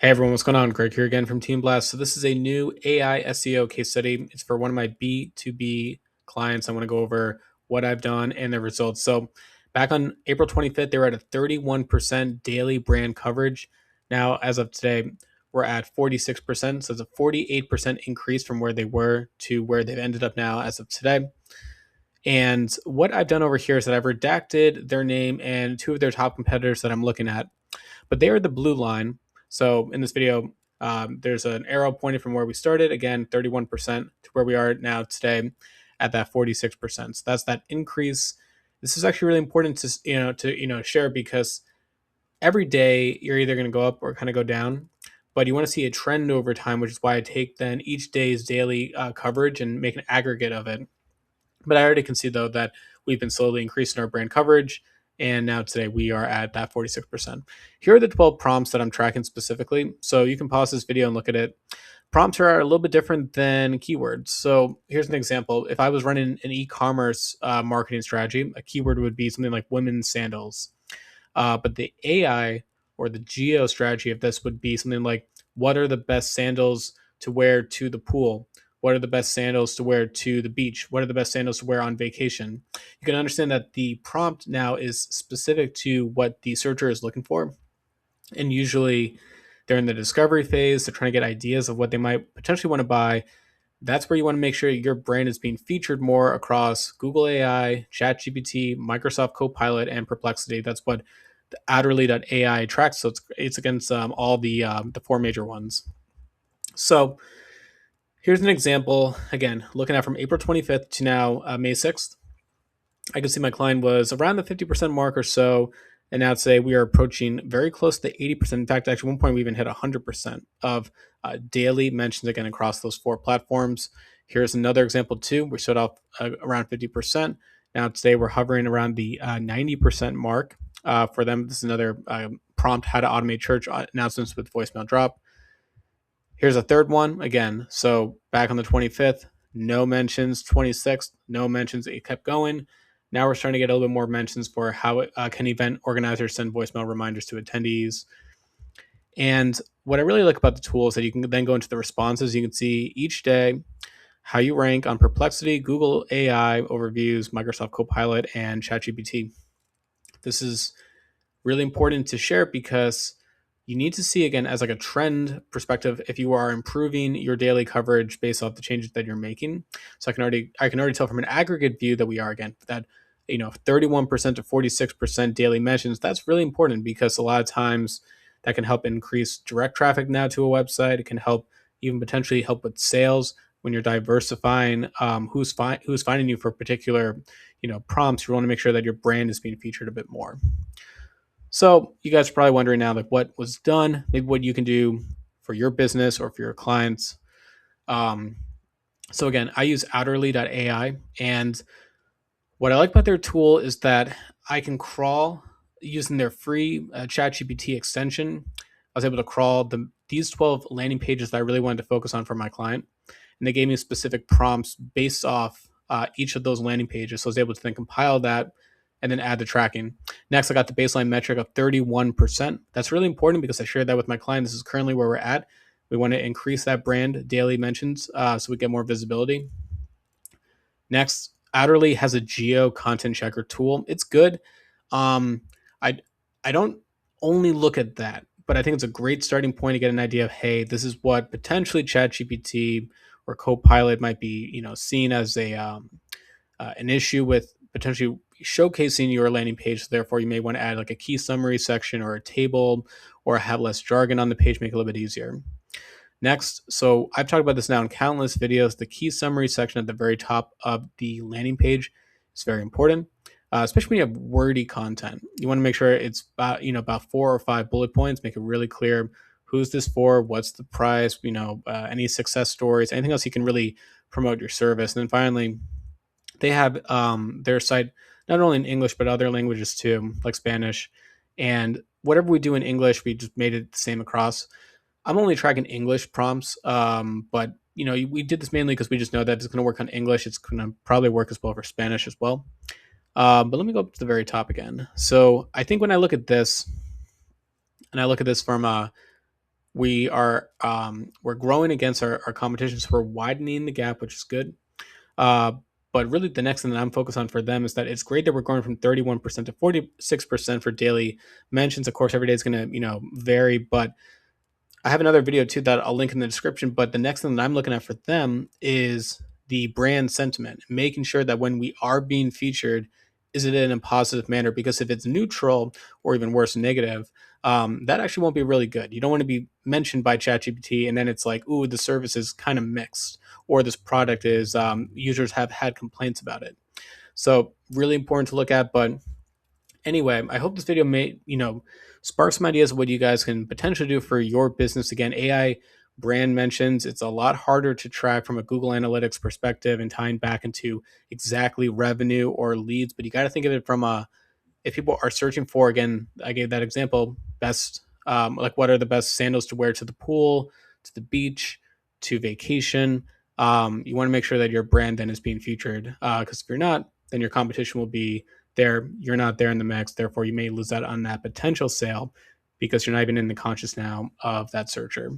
Hey everyone, what's going on? Greg here again from Team Blast. So this is a new AI SEO case study. It's for one of my B2B clients. I want to go over what I've done and the results. So back on April 25th, they were at a 31% daily brand coverage. Now, as of today, we're at 46%. So it's a 48% increase from where they were to where they've ended up now as of today. And what I've done over here is that I've redacted their name and two of their top competitors that I'm looking at, but they are the blue line. So in this video, there's an arrow pointing from where we started, again, 31% to where we are now today at that 46%. So that's that increase. This is actually really important to share because every day you're either going to go up or kind of go down, but you want to see a trend over time, which is why I take then each day's daily coverage and make an aggregate of it. But I already can see though that we've been slowly increasing our brand coverage. And now today we are at that 46%. Here are the 12 prompts that I'm tracking specifically. So you can pause this video and look at it. Prompts are a little bit different than keywords. So here's an example. If I was running an e-commerce marketing strategy, a keyword would be something like women's sandals. But the AI or the geo strategy of this would be something like, what are the best sandals to wear to the pool? What are the best sandals to wear to the beach? What are the best sandals to wear on vacation? You can understand that the prompt now is specific to what the searcher is looking for. And usually they're in the discovery phase. They're trying to get ideas of what they might potentially want to buy. That's where you want to make sure your brand is being featured more across Google AI, ChatGPT, Microsoft CoPilot, and Perplexity. That's what the otterly.ai tracks. So it's against all the four major ones. So here's an example. Again, looking at from April 25th to now May 6th. I can see my client was around the 50% mark or so. And now today we are approaching very close to 80%. In fact, actually, at one point we even hit 100% of daily mentions again across those four platforms. Here's another example too. We started off around 50%. Now today we're hovering around the 90% mark for them. This is another prompt: how to automate church announcements with voicemail drop. Here's a third one again. So back on the 25th, no mentions. 26th, no mentions. It kept going. Now we're starting to get a little bit more mentions for how can event organizers send voicemail reminders to attendees. And what I really like about the tool is that you can then go into the responses. You can see each day how you rank on Perplexity, Google AI overviews, Microsoft Copilot, and ChatGPT. This is really important to share because you need to see again as like a trend perspective if you are improving your daily coverage based off the changes that you're making. So I can already tell from an aggregate view that we are again that 31% to 46% daily mentions. That's really important because a lot of times that can help increase direct traffic now to a website. It can help even potentially help with sales when you're diversifying who's finding you for particular prompts. You want to make sure that your brand is being featured a bit more. So you guys are probably wondering now, like what was done, maybe what you can do for your business or for your clients. Um, so again, I use otterly.ai, and what I like about their tool is that I can crawl using their free ChatGPT extension. I was able to crawl these 12 landing pages that I really wanted to focus on for my client, and they gave me specific prompts based off each of those landing pages. So I was able to then compile that and then add the tracking. Next, I got the baseline metric of 31%. That's really important because I shared that with my client. This is currently where we're at. We want to increase that brand daily mentions so we get more visibility. Next, Outerly has a geo content checker tool. It's good. Um, I I don't only look at that, but I think it's a great starting point to get an idea of, hey, this is what potentially ChatGPT or Copilot might be, seen as an issue with potentially showcasing your landing page. So therefore, you may want to add like a key summary section or a table, or have less jargon on the page, make it a little bit easier. Next, so I've talked about this now in countless videos. The key summary section at the very top of the landing page is very important, especially when you have wordy content. You want to make sure it's about 4 or 5 bullet points. Make it really clear who's this for, what's the price, any success stories, anything else you can really promote your service. And then finally, they have their site not only in English but other languages too, like Spanish. And whatever we do in English, we just made it the same across. I'm only tracking English prompts, but we did this mainly because we just know that it's going to work on English. It's going to probably work as well for Spanish as well. But let me go up to the very top again. So I think when I look at this, and I look at this from we're growing against our competition, so we're widening the gap, which is good. Uh, but really, the next thing that I'm focused on for them is that it's great that we're going from 31% to 46% for daily mentions. Of course, every day is going to vary, but I have another video too that I'll link in the description. But the next thing that I'm looking at for them is the brand sentiment, making sure that when we are being featured, is it in a positive manner? Because if it's neutral or even worse, negative, that actually won't be really good. You don't want to be mentioned by ChatGPT and then it's like, ooh, the service is kind of mixed, or this product is users have had complaints about it. So really important to look at. But anyway, I hope this video may, spark some ideas of what you guys can potentially do for your business. Again, AI brand mentions, it's a lot harder to track from a Google Analytics perspective and tying back into exactly revenue or leads, but you got to think of it from a, if people are searching for, again, I gave that example, best, like what are the best sandals to wear to the pool, to the beach, to vacation. You want to make sure that your brand then is being featured, because if you're not, then your competition will be there. You're not there in the mix. Therefore, you may lose out on that potential sale because you're not even in the conscious now of that searcher.